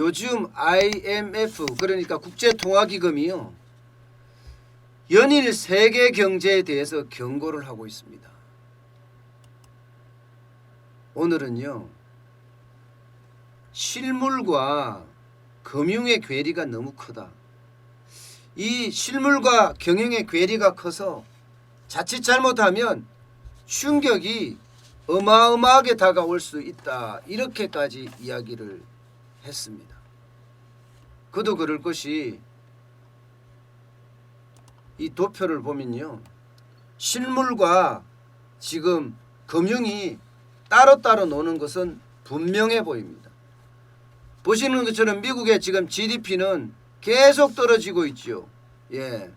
요즘 IMF 그러니까 국제통화기금이요. 연일 세계 경제에 대해서 경고를 하고 있습니다. 오늘은요. 실물과 금융의 괴리가 너무 크다. 이 실물과 경영의 괴리가 커서 자칫 잘못하면 충격이 어마어마하게 다가올 수 있다. 이렇게까지 이야기를 했습니다. 그도 그럴 것이 이 도표를 보면요. 실물과 지금 금융이 따로따로 노는 것은 분명해 보입니다. 보시는 것처럼 미국의 지금 GDP는 계속 떨어지고 있죠. 예.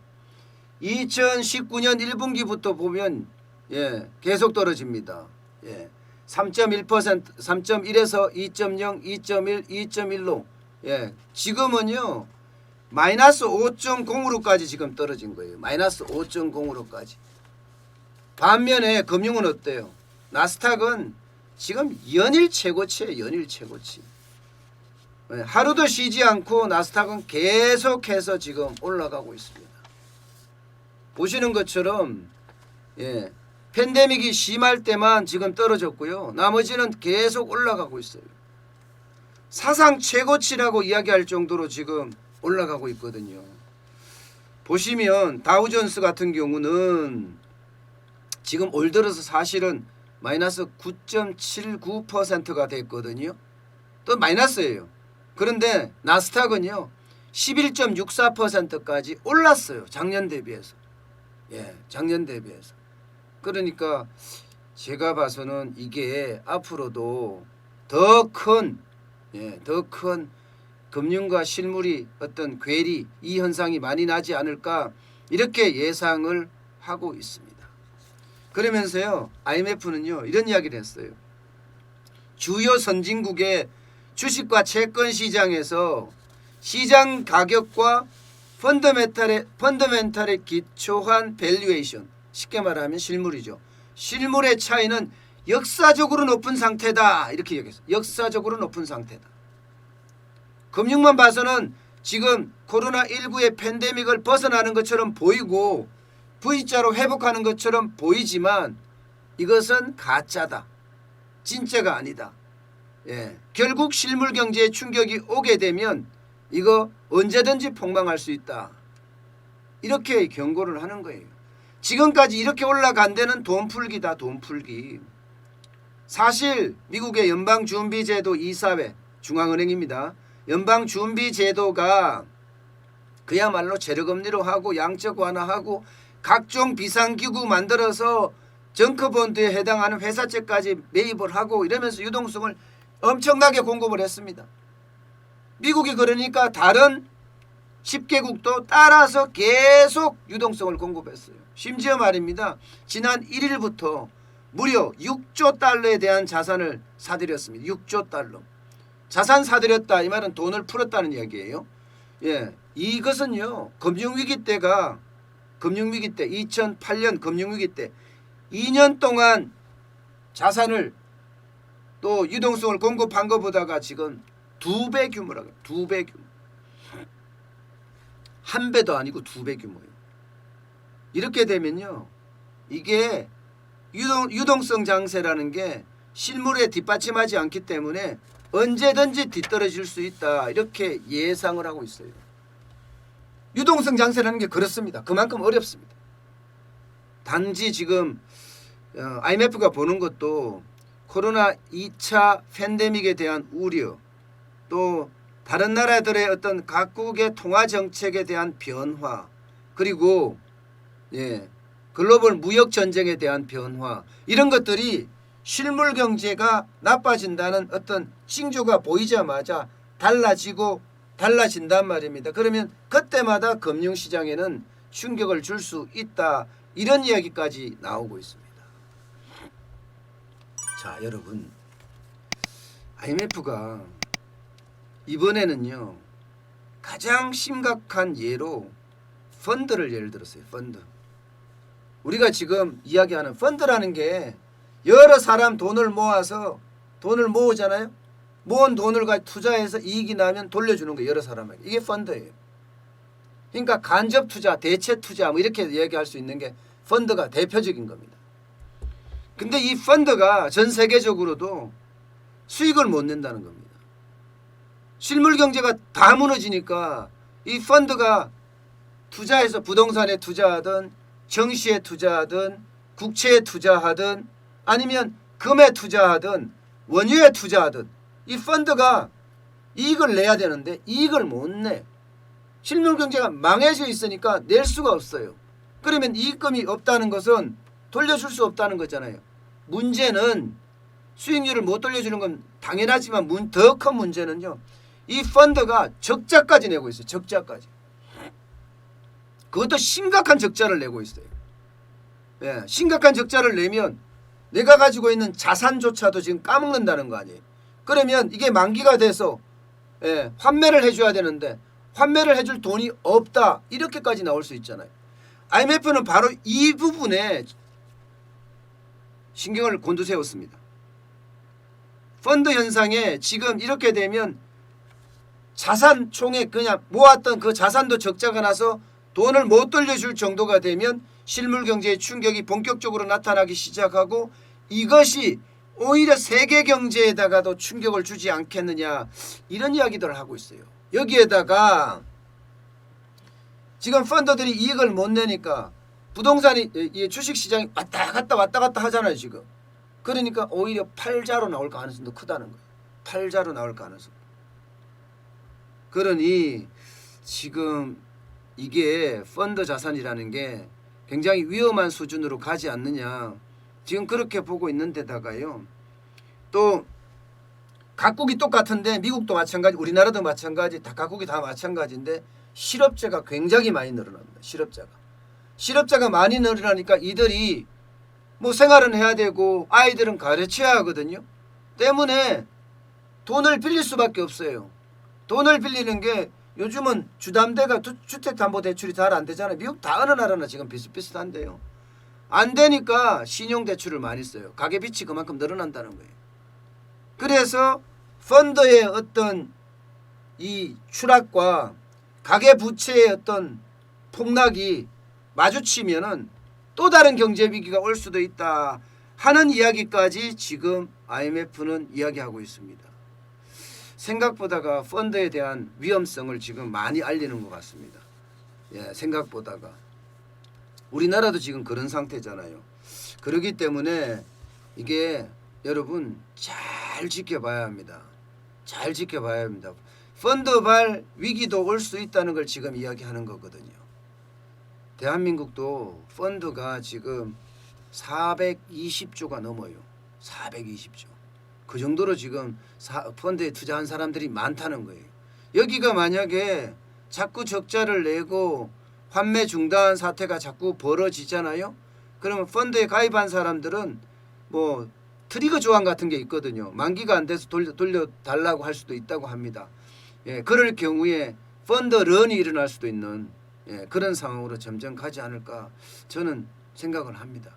2019년 1분기부터 보면 계속 떨어집니다. 예. 3.1%, 3.1에서 2.0, 2.1, 2.1로 지금은요. 마이너스 5.0으로까지 지금 떨어진 거예요. 마이너스 5.0으로까지. 반면에 금융은 어때요? 나스닥은 지금 연일 최고치예요. 연일 최고치. 하루도 쉬지 않고 나스닥은 계속해서 지금 올라가고 있습니다. 보시는 것처럼 팬데믹이 심할 때만 지금 떨어졌고요. 나머지는 계속 올라가고 있어요. 사상 최고치라고 이야기할 정도로 지금 올라가고 있거든요. 보시면 다우존스 같은 경우는 지금 올 들어서 사실은 마이너스 9.79%가 됐거든요. 또 마이너스예요. 그런데 나스닥은요. 11.64%까지 올랐어요. 작년 대비해서. 작년 대비해서. 그러니까 제가 봐서는 이게 앞으로도 더 큰 금융과 실물이 어떤 괴리 이 현상이 많이 나지 않을까 이렇게 예상을 하고 있습니다. 그러면서요. IMF는요. 이런 이야기를 했어요. 주요 선진국의 주식과 채권 시장에서 시장 가격과 펀더멘탈에 기초한 밸류에이션 쉽게 말하면 실물이죠. 실물의 차이는 역사적으로 높은 상태다. 이렇게 얘기했어요. 역사적으로 높은 상태다. 금융만 봐서는 지금 코로나19의 팬데믹을 벗어나는 것처럼 보이고 V자로 회복하는 것처럼 보이지만 이것은 가짜다. 진짜가 아니다. 결국 실물 경제에 충격이 오게 되면 이거 언제든지 폭망할 수 있다. 이렇게 경고를 하는 거예요. 지금까지 이렇게 올라간 데는 돈풀기다. 돈풀기. 사실 미국의 연방준비제도 이사회 중앙은행입니다. 연방준비제도가 그야말로 제로금리로 하고 양적 완화하고 각종 비상기구 만들어서 정크본드에 해당하는 회사채까지 매입을 하고 이러면서 유동성을 엄청나게 공급을 했습니다. 미국이 그러니까 다른 10개국도 따라서 계속 유동성을 공급했어요. 심지어 말입니다. 지난 1일부터 무려 6조 달러에 대한 자산을 사들였습니다. 6조 달러. 자산 사들였다 이 말은 돈을 풀었다는 이야기예요. 이것은요. 금융위기 때 2008년 금융위기 때 2년 동안 자산을 또 유동성을 공급한 것보다가 지금 2배 규모라고. 2배 규모. 한 배도 아니고 2배 규모예요. 이렇게 되면요. 이게 유동성 장세라는 게 실물에 뒷받침하지 않기 때문에 언제든지 뒤떨어질 수 있다. 이렇게 예상을 하고 있어요. 유동성 장세라는 게 그렇습니다. 그만큼 어렵습니다. 단지 지금 IMF가 보는 것도 코로나 2차 팬데믹에 대한 우려 또 다른 나라들의 어떤 각국의 통화 정책에 대한 변화 그리고 글로벌 무역 전쟁에 대한 변화 이런 것들이 실물 경제가 나빠진다는 어떤 징조가 보이자마자 달라진단 말입니다. 그러면 그때마다 금융시장에는 충격을 줄 수 있다. 이런 이야기까지 나오고 있습니다. 자, 여러분. IMF가 이번에는요. 가장 심각한 예로 펀드를 예를 들었어요. 펀드. 우리가 지금 이야기하는 펀드라는 게 여러 사람 돈을 모아서 돈을 모으잖아요. 모은 돈을 투자해서 이익이 나면 돌려주는 거예요. 여러 사람에게. 이게 펀드예요. 그러니까 간접 투자, 대체 투자 뭐 이렇게 얘기할 수 있는 게 펀드가 대표적인 겁니다. 근데 이 펀드가 전 세계적으로도 수익을 못 낸다는 겁니다. 실물 경제가 다 무너지니까 이 펀드가 투자해서 부동산에 투자하든 정시에 투자하든 국채에 투자하든 아니면 금에 투자하든 원유에 투자하든 이 펀드가 이익을 내야 되는데 이익을 못 내. 실물 경제가 망해져 있으니까 낼 수가 없어요. 그러면 이익금이 없다는 것은 돌려줄 수 없다는 거잖아요. 문제는 수익률을 못 돌려주는 건 당연하지만 더 큰 문제는요. 이 펀드가 적자까지 내고 있어요. 적자까지. 그것도 심각한 적자를 내고 있어요. 예, 심각한 적자를 내면 내가 가지고 있는 자산조차도 지금 까먹는다는 거 아니에요. 그러면 이게 만기가 돼서 환매를 해줘야 되는데 환매를 해줄 돈이 없다. 이렇게까지 나올 수 있잖아요. IMF는 바로 이 부분에 신경을 곤두세웠습니다. 펀드 현상에 지금 이렇게 되면 자산 총액 그냥 모았던 그 자산도 적자가 나서 돈을 못 돌려줄 정도가 되면 실물 경제의 충격이 본격적으로 나타나기 시작하고 이것이 오히려 세계 경제에다가도 충격을 주지 않겠느냐 이런 이야기들을 하고 있어요. 여기에다가 지금 펀드들이 이익을 못 내니까 부동산이 주식시장이 왔다 갔다 하잖아요 지금. 그러니까 오히려 팔자로 나올 가능성도 크다는 거예요. 팔자로 나올 가능성. 그러니 지금 이게 펀드 자산이라는 게 굉장히 위험한 수준으로 가지 않느냐 지금 그렇게 보고 있는데다가요. 또 각국이 똑같은데 미국도 마찬가지 우리나라도 마찬가지 다 각국이 다 마찬가지인데 실업자가 굉장히 많이 늘어납니다. 실업자가 많이 늘어나니까 이들이 뭐 생활은 해야 되고 아이들은 가르쳐야 하거든요. 때문에 돈을 빌릴 수밖에 없어요. 돈을 빌리는 게 요즘은 주담대가 주택담보대출이 잘 안 되잖아요. 미국 다 어느 나라나 지금 비슷비슷한데요. 안 되니까 신용대출을 많이 써요. 가계빚이 그만큼 늘어난다는 거예요. 그래서 펀드의 어떤 이 추락과 가계부채의 어떤 폭락이 마주치면은 또 다른 경제위기가 올 수도 있다 하는 이야기까지 지금 IMF는 이야기하고 있습니다. 생각보다가 펀드에 대한 위험성을 지금 많이 알리는 것 같습니다. 생각보다가 우리나라도 지금 그런 상태잖아요. 그렇기 때문에 이게 여러분 잘 지켜봐야 합니다. 잘 지켜봐야 합니다. 펀드발 위기도 올 수 있다는 걸 지금 이야기하는 거거든요. 대한민국도 펀드가 지금 420조가 넘어요. 420조. 그 정도로 지금 펀드에 투자한 사람들이 많다는 거예요. 여기가 만약에 자꾸 적자를 내고 환매 중단 사태가 자꾸 벌어지잖아요. 그러면 펀드에 가입한 사람들은 뭐 트리거 조항 같은 게 있거든요. 만기가 안 돼서 돌려달라고 할 수도 있다고 합니다. 그럴 경우에 펀드런이 일어날 수도 있는 그런 상황으로 점점 가지 않을까 저는 생각을 합니다.